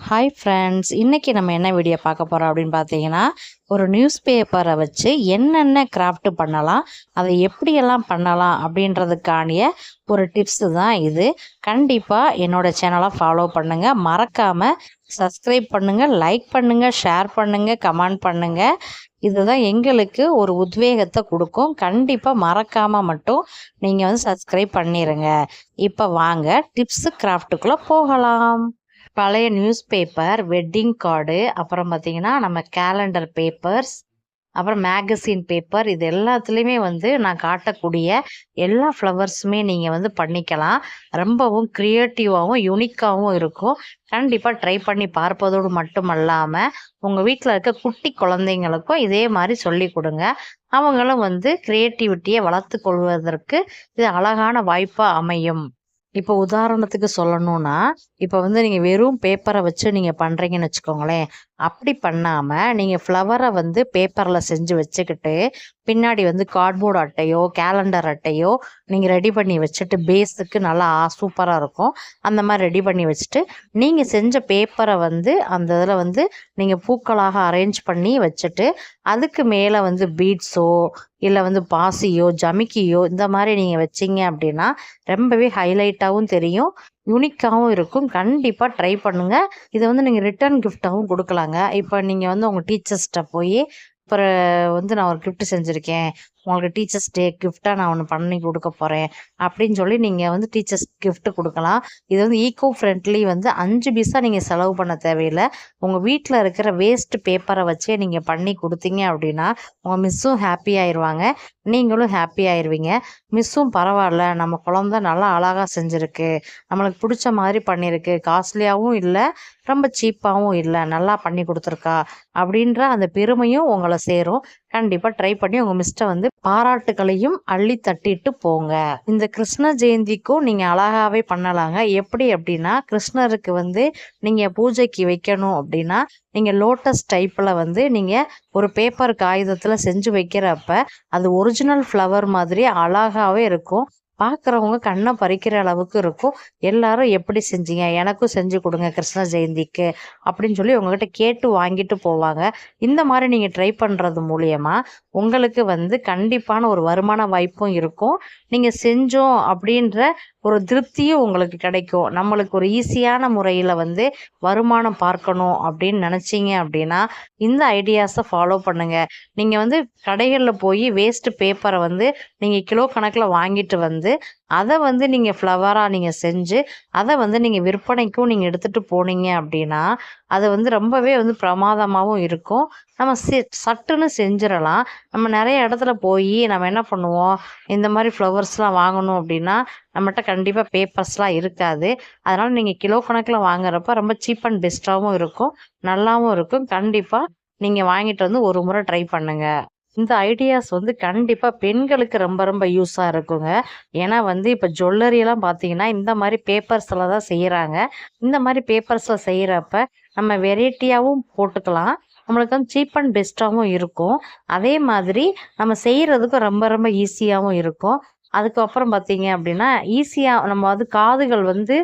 Hi friends, இன்றைக்கி நம்ம என்ன வீடியோ பார்க்க போகிறோம் அப்படின்னு பார்த்தீங்கன்னா, ஒரு நியூஸ் பேப்பரை வச்சு என்னென்ன கிராஃப்ட் பண்ணலாம், அதை எப்படியெல்லாம் பண்ணலாம் அப்படின்றதுக்கான ஒரு டிப்ஸு தான் இது. கண்டிப்பாக என்னோடய சேனலை ஃபாலோ பண்ணுங்கள், மறக்காமல் சப்ஸ்கிரைப் பண்ணுங்கள், லைக் பண்ணுங்கள், ஷேர் பண்ணுங்கள், கமெண்ட் பண்ணுங்கள். இதுதான் எங்களுக்கு ஒரு உத்வேகத்தை கொடுக்கும். கண்டிப்பாக மறக்காமல் மட்டும் நீங்கள் வந்து சப்ஸ்கிரைப் பண்ணிடுங்க. இப்போ வாங்க டிப்ஸு கிராஃப்ட்டுக்குள்ளே போகலாம். பழைய நியூஸ் பேப்பர், வெட்டிங் கார்டு, அப்புறம் பார்த்திங்கன்னா நம்ம கேலண்டர் பேப்பர்ஸ், அப்புறம் மேகசின் பேப்பர், இது எல்லாத்துலேயுமே வந்து நான் காட்டக்கூடிய எல்லா ஃப்ளவர்ஸுமே நீங்கள் வந்து பண்ணிக்கலாம். ரொம்பவும் க்ரியேட்டிவாகவும் யூனிக்காகவும் இருக்கும். கண்டிப்பாக ட்ரை பண்ணி பார்ப்பதோடு மட்டுமல்லாமல் உங்கள் வீட்டில் இருக்க குட்டி குழந்தைங்களுக்கும் இதே மாதிரி சொல்லி கொடுங்க. அவங்களும் வந்து க்ரியேட்டிவிட்டியை வளர்த்து கொள்வதற்கு இது அழகான வாய்ப்பாக அமையும். இப்போ உதாரணத்துக்கு சொல்லணும்னா, இப்போ வந்து நீங்கள் வெறும் பேப்பரை வச்சு நீங்கள் பண்ணுறீங்கன்னு வச்சுக்கோங்களேன். அப்படி பண்ணாமல் நீங்கள் ஃப்ளவரை வந்து பேப்பரில் செஞ்சு வச்சுக்கிட்டு, பின்னாடி வந்து கார்ட்போர்டு அட்டையோ கேலண்டர் அட்டையோ நீங்கள் ரெடி பண்ணி வச்சுட்டு, பேஸுக்கு நல்லா சூப்பராக இருக்கும். அந்த மாதிரி ரெடி பண்ணி வச்சுட்டு, நீங்கள் செஞ்ச பேப்பரை வந்து அந்த இதில் வந்து நீங்கள் பூக்களாக அரேஞ்ச் பண்ணி வச்சுட்டு, அதுக்கு மேலே வந்து பீட்ஸோ இல்லை வந்து பாசியோ ஜமிக்கியோ இந்த மாதிரி நீங்கள் வச்சிங்க அப்படின்னா ரொம்பவே ஹைலைட்டாகவும் தெரியும், யூனிக்காகவும் இருக்கும். கண்டிப்பாக ட்ரை பண்ணுங்கள். இதை வந்து நீங்கள் ரிட்டர்ன் கிஃப்டாகவும் கொடுக்கலாங்க. இப்போ நீங்கள் வந்து உங்கள் டீச்சர்ஸ்கிட்ட போய், அப்புறம் வந்து நான் ஒரு கிஃப்ட் செஞ்சுருக்கேன், உங்களுக்கு டீச்சர்ஸ் டே கிஃப்டாக நான் ஒன்று பண்ணி கொடுக்க போகிறேன் அப்படின்னு சொல்லி நீங்கள் வந்து டீச்சர்ஸ் கிஃப்ட் கொடுக்கலாம். இது வந்து ஈக்கோ ஃப்ரெண்ட்லி, வந்து 5 பைசா நீங்கள் செலவு பண்ண தேவையில்லை. உங்கள் வீட்டில் இருக்கிற வேஸ்ட் பேப்பரை வச்சே நீங்கள் பண்ணி கொடுத்தீங்க அப்படின்னா உங்கள் மிஸ்ஸும் ஹாப்பி ஆயிடுவாங்க, நீங்களும் ஹாப்பி ஆயிடுவீங்க. மிஸ்ஸும் பரவாயில்ல, நம்ம குழந்த நல்லா அழகாக செஞ்சுருக்கு, நம்மளுக்கு பிடிச்ச மாதிரி பண்ணியிருக்கு, காஸ்ட்லியாகவும் இல்லை ரொம்ப சீப்பாகவும் இல்லை, நல்லா பண்ணி கொடுத்துருக்கா அப்படின்ற அந்த பெருமையும் உங்களை சேரும். கண்டிப்பாக ட்ரை பண்ணி உங்கள் மிஸ்ட்டை வந்து பாராட்டுகளையும் அள்ளி தட்டிட்டு போங்க. இந்த கிருஷ்ண ஜெயந்திக்கும் நீங்கள் அழகாகவே பண்ணலாங்க. எப்படி அப்படின்னா, கிருஷ்ணருக்கு வந்து நீங்கள் பூஜைக்கு வைக்கணும் அப்படின்னா, நீங்கள் லோட்டஸ் டைப்பில் வந்து நீங்கள் ஒரு பேப்பர் காகிதத்தில் செஞ்சு வைக்கிறப்ப அது ஒரிஜினல் ஃப்ளவர் மாதிரி அழகாகவே இருக்கும். பார்க்குறவங்க கண்ணை பறிக்கிற அளவுக்கு இருக்கும். எல்லாரும் எப்படி செஞ்சீங்க, எனக்கும் செஞ்சு கொடுங்க கிருஷ்ண ஜெயந்திக்கு அப்படின்னு சொல்லி உங்ககிட்ட கேட்டு வாங்கிட்டு போவாங்க. இந்த மாதிரி நீங்கள் ட்ரை பண்ணுறது மூலியமாக உங்களுக்கு வந்து கண்டிப்பான ஒரு வருமான வாய்ப்பும் இருக்கும். நீங்கள் செஞ்சோம் அப்படின்ற ஒரு திருப்தியும் உங்களுக்கு கிடைக்கும். நம்மளுக்கு ஒரு ஈஸியான முறையில் வந்து வருமானம் பார்க்கணும் அப்படின்னு நினச்சிங்க அப்படின்னா இந்த ஐடியாஸை ஃபாலோ பண்ணுங்கள். நீங்கள் வந்து கடைகளில் போய் வேஸ்ட்டு பேப்பரை வந்து நீங்கள் கிலோ கணக்கில் வாங்கிட்டு வந்து அதை வந்து நீங்கள் ஃப்ளவராக நீங்கள் செஞ்சு அதை வந்து நீங்கள் விற்பனைக்கும் நீங்கள் எடுத்துகிட்டு போனீங்க அப்படின்னா அது வந்து ரொம்பவே வந்து பிரமாதமாகவும் இருக்கும். நம்ம சட்டுன்னு செஞ்சிடலாம். நம்ம நிறைய இடத்துல போய் நம்ம என்ன பண்ணுவோம், இந்த மாதிரி ஃப்ளவர்ஸ்லாம் வாங்கணும் அப்படின்னா நம்மகிட்ட கண்டிப்பாக பேப்பர்ஸ்லாம் இருக்காது. அதனால் நீங்கள் கிலோ கணக்கில் வாங்குறப்ப ரொம்ப சீப் அண்ட் பெஸ்ட்டாகவும் இருக்கும், நல்லாவும் இருக்கும். கண்டிப்பாக நீங்கள் வாங்கிட்டு வந்து ஒரு முறை ட்ரை பண்ணுங்கள். இந்த ஐடியாஸ் வந்து கண்டிப்பாக பெண்களுக்கு ரொம்ப ரொம்ப யூஸாக இருக்குங்க. ஏன்னா வந்து இப்போ ஜுவல்லரியெல்லாம் பார்த்தீங்கன்னா இந்த மாதிரி பேப்பர்ஸில் தான் செய்கிறாங்க. இந்த மாதிரி பேப்பர்ஸில் செய்கிறப்ப நம்ம வெரைட்டியாகவும் போட்டுக்கலாம், நம்மளுக்கு வந்து சீப் அண்ட் பெஸ்ட்டாகவும் இருக்கும். அதே மாதிரி நம்ம செய்கிறதுக்கும் ரொம்ப ரொம்ப ஈஸியாகவும் இருக்கும். அதுக்கப்புறம் பார்த்தீங்க அப்படின்னா ஈஸியாக நம்ம வந்து காதுகள் வந்து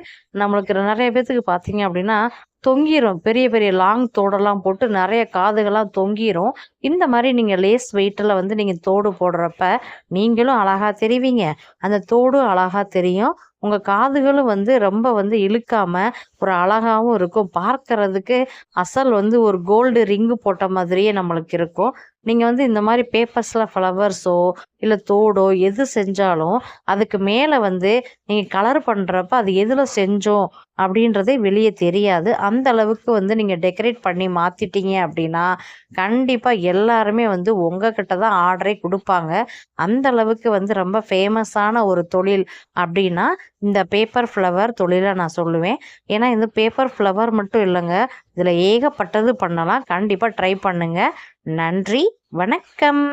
நம்மளுக்கு நிறைய பேர்த்துக்கு பார்த்தீங்க அப்படின்னா தொங்கிரும். பெரிய பெரிய லாங் தோடெல்லாம் போட்டு நிறைய காதுகள்லாம் தொங்கிரும். இந்த மாதிரி நீங்கள் லேஸ் வெயிட்டில் வந்து நீங்கள் தோடு போடுறப்ப நீங்களும் அழகாக தெரிவிங்க, அந்த தோடும் அழகாக தெரியும். உங்கள் காதுகளும் வந்து ரொம்ப வந்து இழுக்காமல் ஒரு அழகாகவும் இருக்கும். பார்க்கறதுக்கு அசல் வந்து ஒரு கோல்டு ரிங்கு போட்ட மாதிரியே நம்மளுக்கு இருக்கும். நீங்கள் வந்து இந்த மாதிரி பேப்பர்ஸில் ஃப்ளவர்ஸோ இல்லை தோடோ எது செஞ்சாலும் அதுக்கு மேலே வந்து நீங்கள் கலர் பண்ணுறப்ப அது எதில் செஞ்சோம் அப்படின்றதே வெளியே தெரியாது. அந்த அளவுக்கு வந்து நீங்கள் டெக்கரேட் பண்ணி மாற்றிட்டீங்க அப்படின்னா கண்டிப்பாக எல்லாருமே வந்து உங்ககிட்ட தான் ஆர்டரே கொடுப்பாங்க. அந்த அளவுக்கு வந்து ரொம்ப ஃபேமஸான ஒரு தொழில் அப்படின்னா இந்த பேப்பர் ஃப்ளவர் தொழிலை நான் சொல்லுவேன். ஏன்னா இந்த பேப்பர் ஃப்ளவர் மட்டும் இல்லைங்க, இதில் ஏகப்பட்டது பண்ணலாம். கண்டிப்பாக ட்ரை பண்ணுங்கள். நன்றி, வணக்கம்.